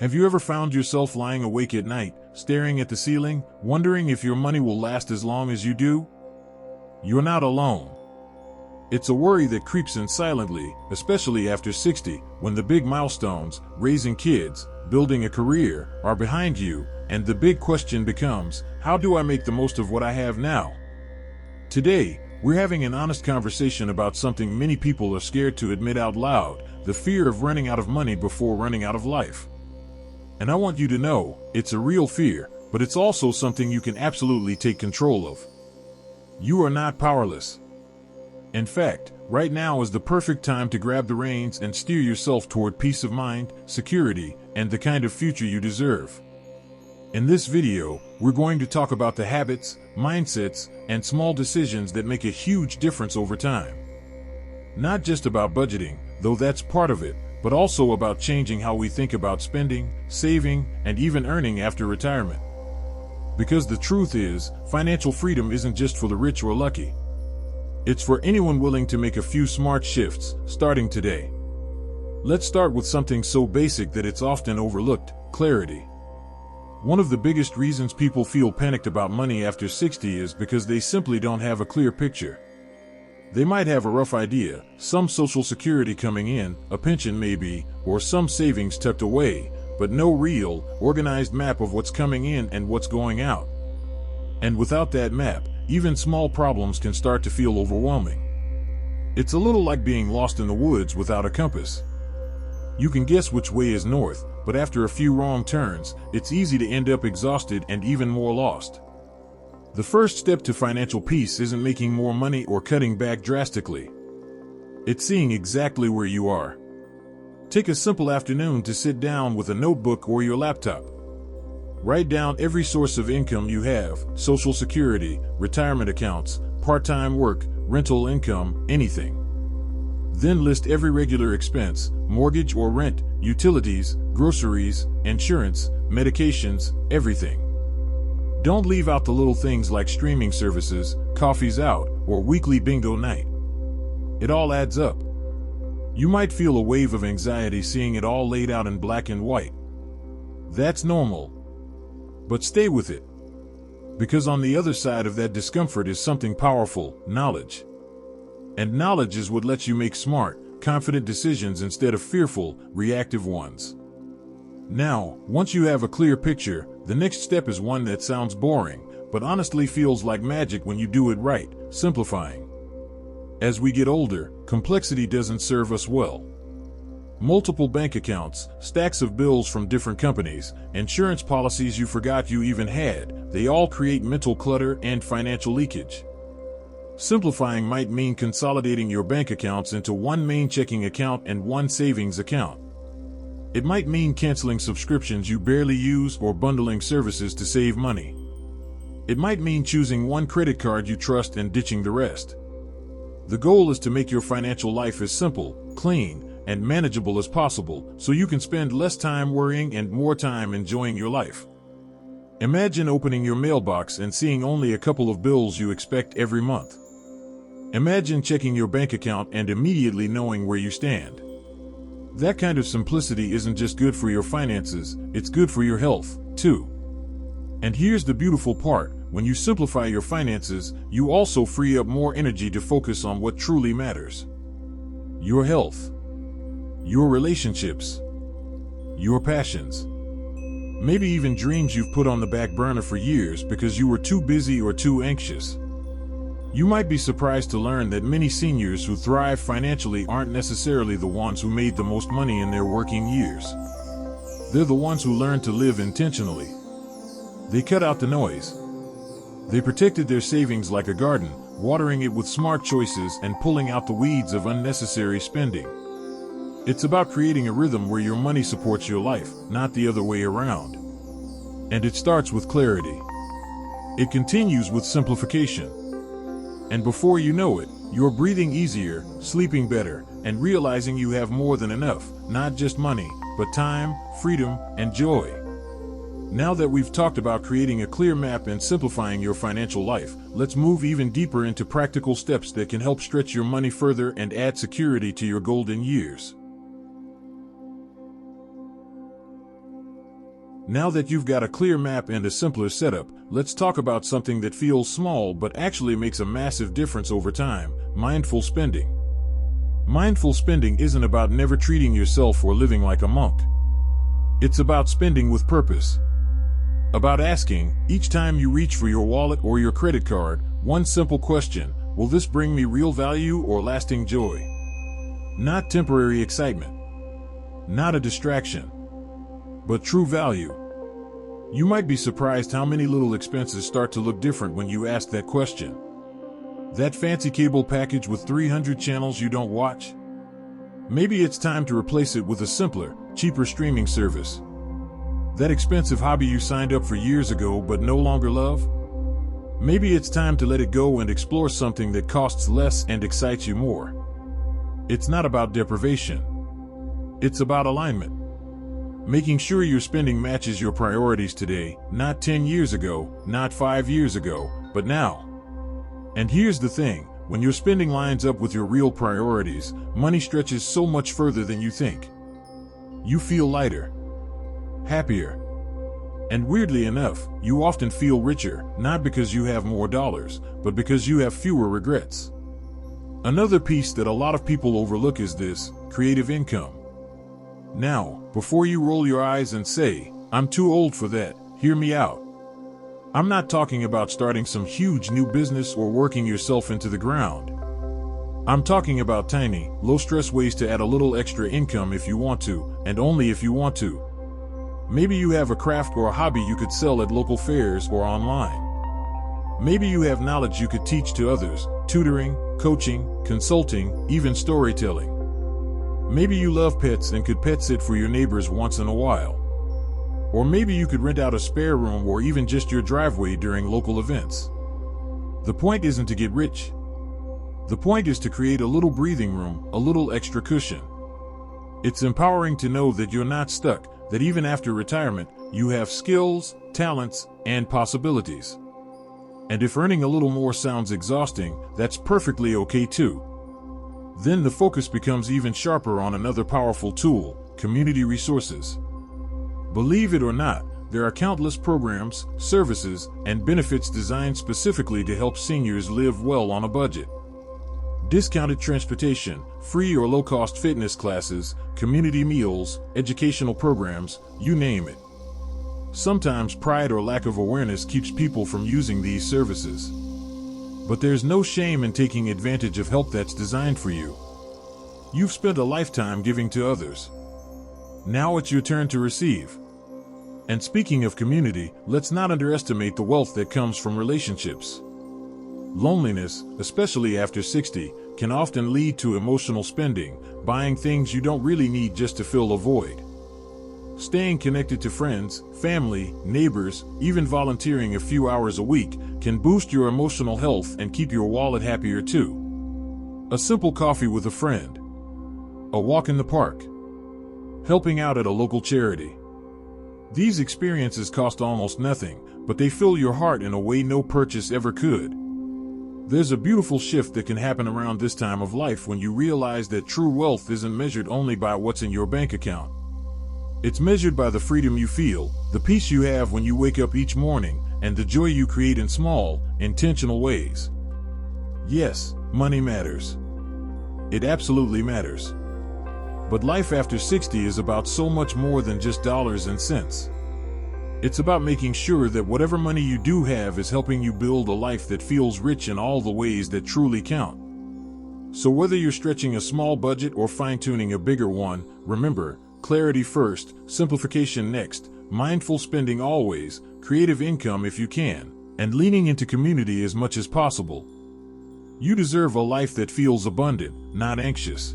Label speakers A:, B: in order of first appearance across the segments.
A: Have you ever found yourself lying awake at night, staring at the ceiling, wondering if your money will last as long as you do? You're not alone. It's a worry that creeps in silently, especially after 60, when the big milestones, raising kids, building a career, are behind you, and the big question becomes, how do I make the most of what I have now? Today, we're having an honest conversation about something many people are scared to admit out loud, the fear of running out of money before running out of life. And I want you to know, it's a real fear, but it's also something you can absolutely take control of. You are not powerless. In fact, right now is the perfect time to grab the reins and steer yourself toward peace of mind, security, and the kind of future you deserve. In this video, we're going to talk about the habits, mindsets, and small decisions that make a huge difference over time. Not just about budgeting, though that's part of it, but also about changing how we think about spending, saving, and even earning after retirement. Because the truth is, financial freedom isn't just for the rich or lucky. It's for anyone willing to make a few smart shifts, starting today. Let's start with something so basic that it's often overlooked: clarity. One of the biggest reasons people feel panicked about money after 60 is because they simply don't have a clear picture. They might have a rough idea, some social security coming in, a pension maybe, or some savings tucked away, but no real, organized map of what's coming in and what's going out. And without that map, even small problems can start to feel overwhelming. It's a little like being lost in the woods without a compass. You can guess which way is north, but after a few wrong turns, it's easy to end up exhausted and even more lost. The first step to financial peace isn't making more money or cutting back drastically. It's seeing exactly where you are. Take a simple afternoon to sit down with a notebook or your laptop. Write down every source of income you have: Social Security, retirement accounts, part-time work, rental income, anything. Then list every regular expense: mortgage or rent, utilities, groceries, insurance, medications, everything. Don't leave out the little things like streaming services, coffees out, or weekly bingo night. It all adds up. You might feel a wave of anxiety seeing it all laid out in black and white. That's normal. But stay with it. Because on the other side of that discomfort is something powerful: knowledge. And knowledge is what lets you make smart, confident decisions instead of fearful, reactive ones. Now, once you have a clear picture, the next step is one that sounds boring, but honestly feels like magic when you do it right: simplifying. As we get older, complexity doesn't serve us well. Multiple bank accounts, stacks of bills from different companies, insurance policies you forgot you even had, they all create mental clutter and financial leakage. Simplifying might mean consolidating your bank accounts into one main checking account and one savings account. It might mean canceling subscriptions you barely use or bundling services to save money. It might mean choosing one credit card you trust and ditching the rest. The goal is to make your financial life as simple, clean, and manageable as possible, so you can spend less time worrying and more time enjoying your life. Imagine opening your mailbox and seeing only a couple of bills you expect every month. Imagine checking your bank account and immediately knowing where you stand. That kind of simplicity isn't just good for your finances, it's good for your health, too. And here's the beautiful part: when you simplify your finances, you also free up more energy to focus on what truly matters. Your health. Your relationships. Your passions. Maybe even dreams you've put on the back burner for years because you were too busy or too anxious. You might be surprised to learn that many seniors who thrive financially aren't necessarily the ones who made the most money in their working years. They're the ones who learned to live intentionally. They cut out the noise. They protected their savings like a garden, watering it with smart choices and pulling out the weeds of unnecessary spending. It's about creating a rhythm where your money supports your life, not the other way around. And it starts with clarity. It continues with simplification. And before you know it, you're breathing easier, sleeping better, and realizing you have more than enough, not just money, but time, freedom, and joy. Now that we've talked about creating a clear map and simplifying your financial life, let's move even deeper into practical steps that can help stretch your money further and add security to your golden years. Now that you've got a clear map and a simpler setup, let's talk about something that feels small but actually makes a massive difference over time: mindful spending. Mindful spending isn't about never treating yourself or living like a monk. It's about spending with purpose. About asking, each time you reach for your wallet or your credit card, one simple question: will this bring me real value or lasting joy? Not temporary excitement. Not a distraction, but true value. You might be surprised how many little expenses start to look different when you ask that question. That fancy cable package with 300 channels you don't watch? Maybe it's time to replace it with a simpler, cheaper streaming service. That expensive hobby you signed up for years ago but no longer love? Maybe it's time to let it go and explore something that costs less and excites you more. It's not about deprivation. It's about alignment. Making sure your spending matches your priorities today, not 10 years ago, not 5 years ago, but now. And here's the thing: when your spending lines up with your real priorities, money stretches so much further than you think. You feel lighter, happier, and weirdly enough, you often feel richer, not because you have more dollars, but because you have fewer regrets. Another piece that a lot of people overlook is this: creative income. Now, before you roll your eyes and say, "I'm too old for that," hear me out. I'm not talking about starting some huge new business or working yourself into the ground. I'm talking about tiny, low-stress ways to add a little extra income if you want to, and only if you want to. Maybe you have a craft or a hobby you could sell at local fairs or online. Maybe you have knowledge you could teach to others: tutoring, coaching, consulting, even storytelling. Maybe you love pets and could pet sit for your neighbors once in a while. Or maybe you could rent out a spare room or even just your driveway during local events. The point isn't to get rich. The point is to create a little breathing room, a little extra cushion. It's empowering to know that you're not stuck, that even after retirement, you have skills, talents, and possibilities. And if earning a little more sounds exhausting, that's perfectly okay too. Then the focus becomes even sharper on another powerful tool: community resources. Believe it or not, there are countless programs, services, and benefits designed specifically to help seniors live well on a budget. Discounted transportation, free or low-cost fitness classes, community meals, educational programs, you name it. Sometimes pride or lack of awareness keeps people from using these services. But there's no shame in taking advantage of help that's designed for you. You've spent a lifetime giving to others. Now it's your turn to receive. And speaking of community, let's not underestimate the wealth that comes from relationships. Loneliness, especially after 60, can often lead to emotional spending, buying things you don't really need just to fill a void. Staying connected to friends, family, neighbors, even volunteering a few hours a week can boost your emotional health and keep your wallet happier too. A simple coffee with a friend, a walk in the park, helping out at a local charity. These experiences cost almost nothing, but they fill your heart in a way no purchase ever could. There's a beautiful shift that can happen around this time of life when you realize that true wealth isn't measured only by what's in your bank account. It's measured by the freedom you feel, the peace you have when you wake up each morning, and the joy you create in small, intentional ways. Yes, money matters. It absolutely matters. But life after 60 is about so much more than just dollars and cents. It's about making sure that whatever money you do have is helping you build a life that feels rich in all the ways that truly count. So whether you're stretching a small budget or fine-tuning a bigger one, remember: clarity first, simplification next, mindful spending always, creative income if you can, and leaning into community as much as possible. You deserve a life that feels abundant, not anxious.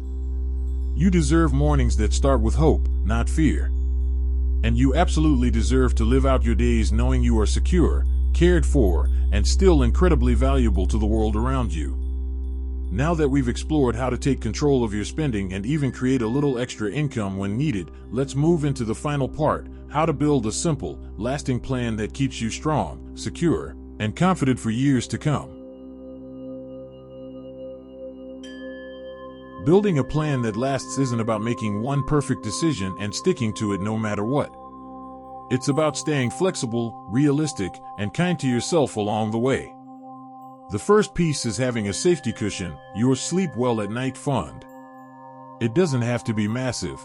A: You deserve mornings that start with hope, not fear. And you absolutely deserve to live out your days knowing you are secure, cared for, and still incredibly valuable to the world around you. Now that we've explored how to take control of your spending and even create a little extra income when needed, let's move into the final part: how to build a simple, lasting plan that keeps you strong, secure, and confident for years to come. Building a plan that lasts isn't about making one perfect decision and sticking to it no matter what. It's about staying flexible, realistic, and kind to yourself along the way. The first piece is having a safety cushion, your sleep well at night fund. It doesn't have to be massive.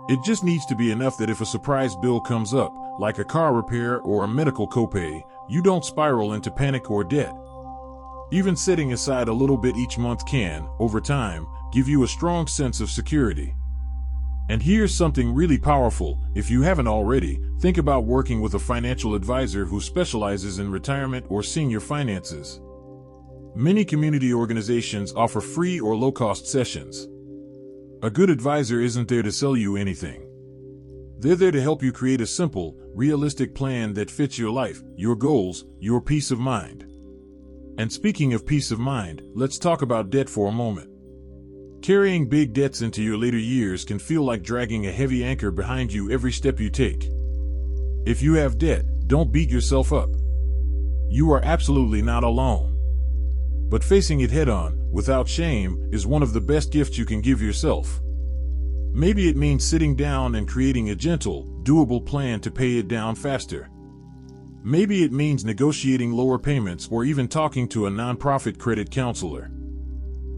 A: It just needs to be enough that if a surprise bill comes up, like a car repair or a medical copay, you don't spiral into panic or debt. Even setting aside a little bit each month can, over time, give you a strong sense of security. And here's something really powerful. If you haven't already, think about working with a financial advisor who specializes in retirement or senior finances. Many community organizations offer free or low-cost sessions. A good advisor isn't there to sell you anything. They're there to help you create a simple, realistic plan that fits your life, your goals, your peace of mind. And speaking of peace of mind, let's talk about debt for a moment. Carrying big debts into your later years can feel like dragging a heavy anchor behind you every step you take. If you have debt, don't beat yourself up. You are absolutely not alone. But facing it head-on, without shame, is one of the best gifts you can give yourself. Maybe it means sitting down and creating a gentle, doable plan to pay it down faster. Maybe it means negotiating lower payments or even talking to a nonprofit credit counselor.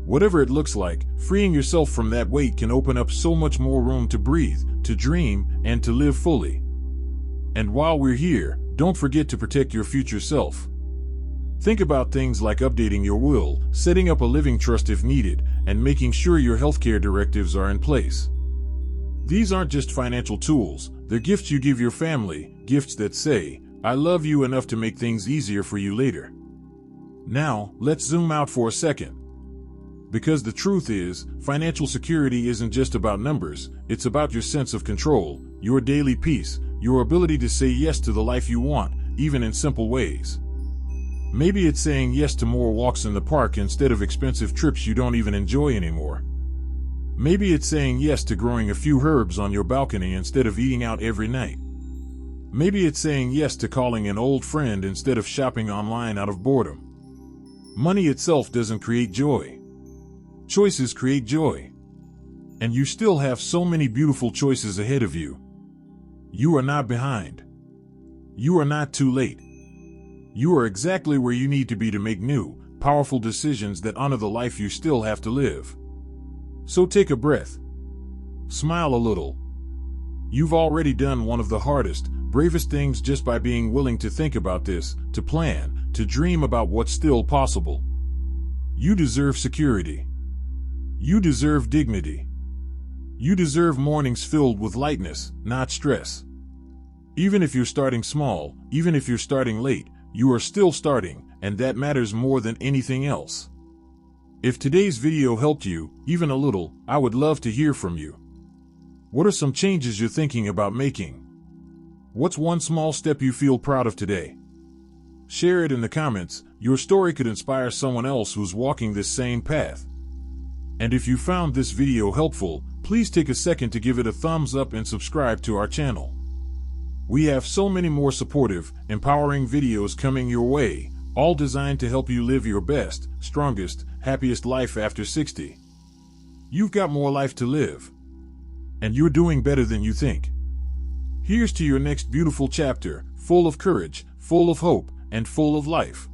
A: Whatever it looks like, freeing yourself from that weight can open up so much more room to breathe, to dream, and to live fully. And while we're here, don't forget to protect your future self. Think about things like updating your will, setting up a living trust if needed, and making sure your healthcare directives are in place. These aren't just financial tools, they're gifts you give your family, gifts that say, "I love you enough to make things easier for you later." Now, let's zoom out for a second. Because the truth is, financial security isn't just about numbers, it's about your sense of control, your daily peace, your ability to say yes to the life you want, even in simple ways. Maybe it's saying yes to more walks in the park instead of expensive trips you don't even enjoy anymore. Maybe it's saying yes to growing a few herbs on your balcony instead of eating out every night. Maybe it's saying yes to calling an old friend instead of shopping online out of boredom. Money itself doesn't create joy. Choices create joy. And you still have so many beautiful choices ahead of you. You are not behind. You are not too late. You are exactly where you need to be to make new, powerful decisions that honor the life you still have to live. So take a breath. Smile a little. You've already done one of the hardest, bravest things just by being willing to think about this, to plan, to dream about what's still possible. You deserve security. You deserve dignity. You deserve mornings filled with lightness, not stress. Even if you're starting small, even if you're starting late, you are still starting, and that matters more than anything else. If today's video helped you, even a little, I would love to hear from you. What are some changes you're thinking about making? What's one small step you feel proud of today? Share it in the comments. Your story could inspire someone else who's walking this same path. And if you found this video helpful, please take a second to give it a thumbs up and subscribe to our channel. We have so many more supportive, empowering videos coming your way, all designed to help you live your best, strongest, happiest life after 60. You've got more life to live. And you're doing better than you think. Here's to your next beautiful chapter, full of courage, full of hope, and full of life.